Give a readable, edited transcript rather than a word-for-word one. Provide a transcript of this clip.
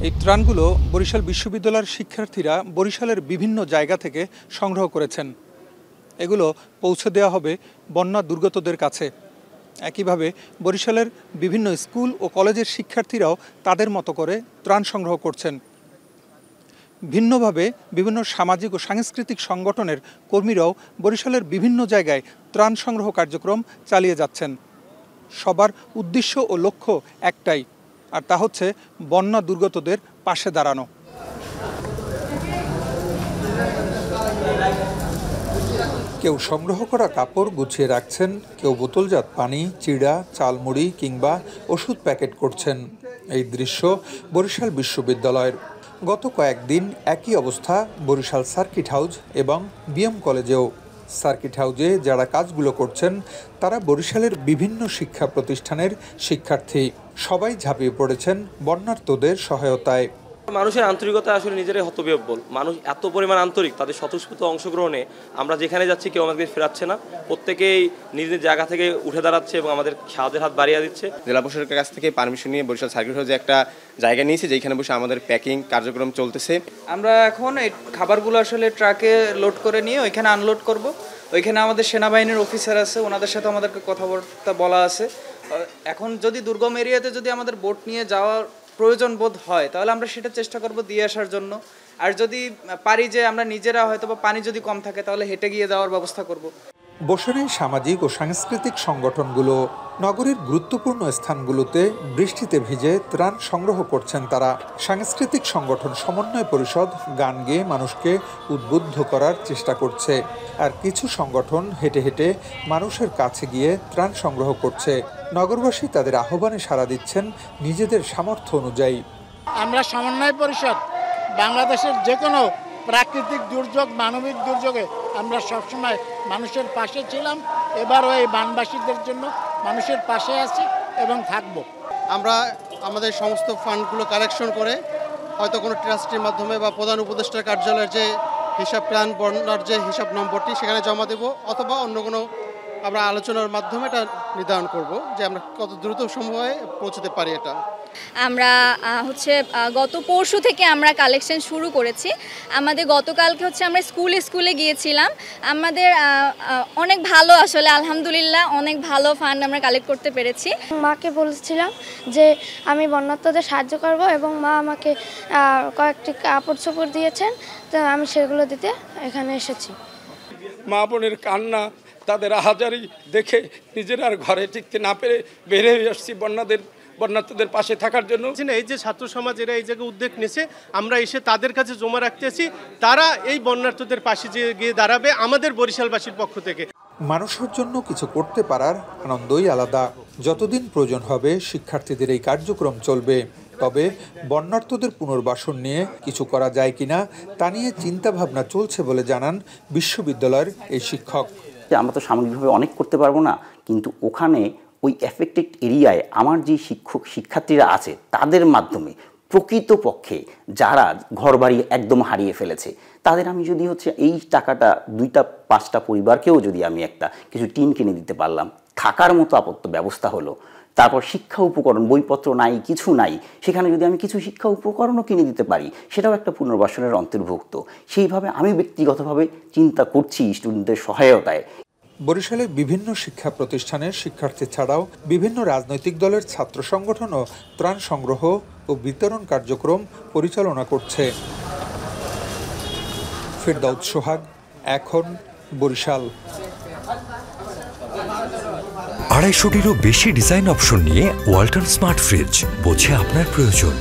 এই ত্রাণগুলো বরিশাল বিশ্ববিদ্যালয়ের শিক্ষার্থীরা বরিশালের বিভিন্ন জায়গা থেকে সংগ্রহ করেছেন। এগুলো পৌঁছে দেওয়া হবে বন্যা দুর্গতদের কাছে। একইভাবে বরিশালের বিভিন্ন স্কুল ও কলেজের শিক্ষার্থীরাও তাদের মতো করে ত্রাণ সংগ্রহ করছেন। ভিন্নভাবে বিভিন্ন সামাজিক ও সাংস্কৃতিক সংগঠনের কর্মীরাও বরিশালের বিভিন্ন জায়গায় ত্রাণ সংগ্রহ কার্যক্রম চালিয়ে যাচ্ছেন। সবার উদ্দেশ্য ও লক্ষ্য একটাই, আর তা হচ্ছে বন্যা দুর্গতদের পাশে দাঁড়ানো। কেউ সংগ্রহ করা কাপড় গুছিয়ে রাখছেন, কেউ বোতলজাত পানি, চিড়া, চালমুড়ি কিংবা ওষুধ প্যাকেট করছেন। এই দৃশ্য বরিশাল বিশ্ববিদ্যালয়ের। গত কয়েকদিন একই অবস্থা বরিশাল সার্কিট হাউস এবং বিএম কলেজেও। সার্কিট হাউসে যারা কাজগুলো করছেন তারা বরিশালের বিভিন্ন শিক্ষা প্রতিষ্ঠানের শিক্ষার্থী। সবাই ঝাঁপিয়ে পড়েছেন বন্যার্তদের সহায়তায়। মানুষের আন্তরিকতা আসলে নিজেরাই হতবিহ্বল। মানুষ এত পরিমাণ আন্তরিক, তাদের স্বতঃস্ফূর্ত অংশগ্রহণে আমরা যেখানে যাচ্ছি কেউ আমাদের ফেরাচ্ছে না, প্রত্যেকেই নিজ নিজ জায়গা থেকে উঠে দাঁড়াচ্ছে এবং আমাদের সাহায্যের হাত বাড়িয়ে দিচ্ছে। জেলা প্রশাসকের কাছ থেকে পারমিশন নিয়ে বরিশাল সার্কিট হাউসে একটা জায়গা নিয়েছি যেখানে বসে আমাদের প্যাকিং কার্যক্রম চলতেছে। আমরা এখন এই খাবারগুলো আসলে ট্রাকে লোড করে নিয়ে ওইখানে আনলোড করব। ওইখানে আমাদের সেনাবাহিনীর অফিসার আছে, ওনাদের সাথে আমাদেরকে কথাবার্তা বলা আছে। এখন যদি দুর্গম এরিয়াতে যদি আমাদের বোট নিয়ে যাওয়ার প্রয়োজন বোধ হয় তাহলে আমরা সেটা চেষ্টা করব দিয়ে আসার জন্য। আর যদি পারি যে আমরা নিজেরা হয়তো বা পানি যদি কম থাকে তাহলে হেঁটে গিয়ে দেওয়ার ব্যবস্থা করব। বসে নেই সামাজিক ও সাংস্কৃতিক সংগঠনগুলো। নগরীর গুরুত্বপূর্ণ স্থানগুলোতে বৃষ্টিতে ভিজে ত্রাণ সংগ্রহ করছেন তারা। সাংস্কৃতিক সংগঠন সমন্বয় পরিষদ গান গেয়ে মানুষকে উদ্বুদ্ধ করার চেষ্টা করছে, আর কিছু সংগঠন হেঁটে হেঁটে মানুষের কাছে গিয়ে ত্রাণ সংগ্রহ করছে। নগরবাসী তাদের আহ্বানে সাড়া দিচ্ছেন নিজেদের সামর্থ্য অনুযায়ী। আমরা সমন্বয় পরিষদ বাংলাদেশের যে কোনো প্রাকৃতিক দুর্যোগ, মানবিক দুর্যোগে আমরা সবসময় মানুষের পাশে ছিলাম, এবারও এই বানবাসীদের জন্য মানুষের পাশে আছি এবং থাকব। আমরা আমাদের সমস্ত ফান্ডগুলো কালেকশন করে হয়তো কোনো ট্রাস্টের মাধ্যমে বা প্রধান উপদেষ্টার কার্যালয়ের যে হিসাব প্ল্যান বন্যার যে হিসাব নম্বরটি সেখানে জমা দেব, অথবা অন্য কোনো আমরা আলোচনার মাধ্যমে এটা নির্ধারণ করব যে আমরা কত দ্রুত সময়ে পৌঁছতে পারি। এটা আমরা গত পরশু থেকে আমরা কালেকশন শুরু করেছি। আমাদের গতকালকে আমরা স্কুলে গিয়েছিলাম। আমাদের অনেক ভালো, আসলে আলহামদুলিল্লাহ অনেক ভালো ফান্ড আমরা কালেক্ট করতে পেরেছি। মাকে বলেছিলাম যে আমি বন্যার্তদের সাহায্য করব এবং মা আমাকে কয়েকটি কাপড় চোপড় দিয়েছেন, তো আমি সেগুলো দিতে এখানে এসেছি। মা বোনের কান্না, তাদের আহাজারি দেখে নিজেরা আর ঘরে টিকতে না পেরে বের হয়ে আসছি বন্যার্তদের পাশে থাকার জন্য। এই যে ছাত্র সমাজ এরা এই জায়গায় উদ্যোগ নিয়েছে, আমরা এসে তাদের কাছে জমা রাখতেছি, তারা এই বন্যার্তদের পাশে গিয়ে দাঁড়াবে আমাদের বরিশালবাসীর পক্ষ থেকে। মানুষের জন্য কিছু করতে পারার আনন্দই আলাদা। যতদিন প্রয়োজন হবে শিক্ষার্থীদের এই কার্যক্রম চলবে। তবে বন্যার্তদের পুনর্বাসন নিয়ে কিছু করা যায় কিনা তা নিয়ে চিন্তাভাবনা চলছে বলে জানান বিশ্ববিদ্যালয়ের এই শিক্ষক। আমরা তো সামগ্রিকভাবে অনেক করতে পারবো না, কিন্তু ওখানে ওই এফেক্টেড এরিয়ায় আমার যে শিক্ষার্থীরা আছে তাদের মাধ্যমে প্রকৃতপক্ষে যারা ঘরবাড়ি একদম হারিয়ে ফেলেছে তাদের আমি যদি এই টাকাটা 2-5টা পরিবারকেও যদি আমি একটা কিছু টিন কিনে দিতে পারলাম, থাকার মতো আপাতত ব্যবস্থা হলো, তারপর শিক্ষা উপকরণ, বইপত্র নাই, কিছু নাই, সেখানে যদি আমি কিছু শিক্ষা উপকরণও কিনে দিতে পারি সেটাও একটা পুনর্বাসনের অন্তর্ভুক্ত। সেইভাবে আমি ব্যক্তিগতভাবে চিন্তা করছি স্টুডেন্টদের সহায়তায়। বরিশালের বিভিন্ন শিক্ষা প্রতিষ্ঠানের শিক্ষার্থী ছাড়াও বিভিন্ন রাজনৈতিক দলের ছাত্র সংগঠনও ত্রাণ সংগ্রহ ও বিতরণ কার্যক্রম পরিচালনা করছে। ফেরদাউস সোহাগ, এখন, বরিশাল। 250টিরও বেশি ডিজাইন অপশন নিয়ে ওয়ালটন স্মার্ট ফ্রিজ, বোঝে আপনার প্রয়োজন।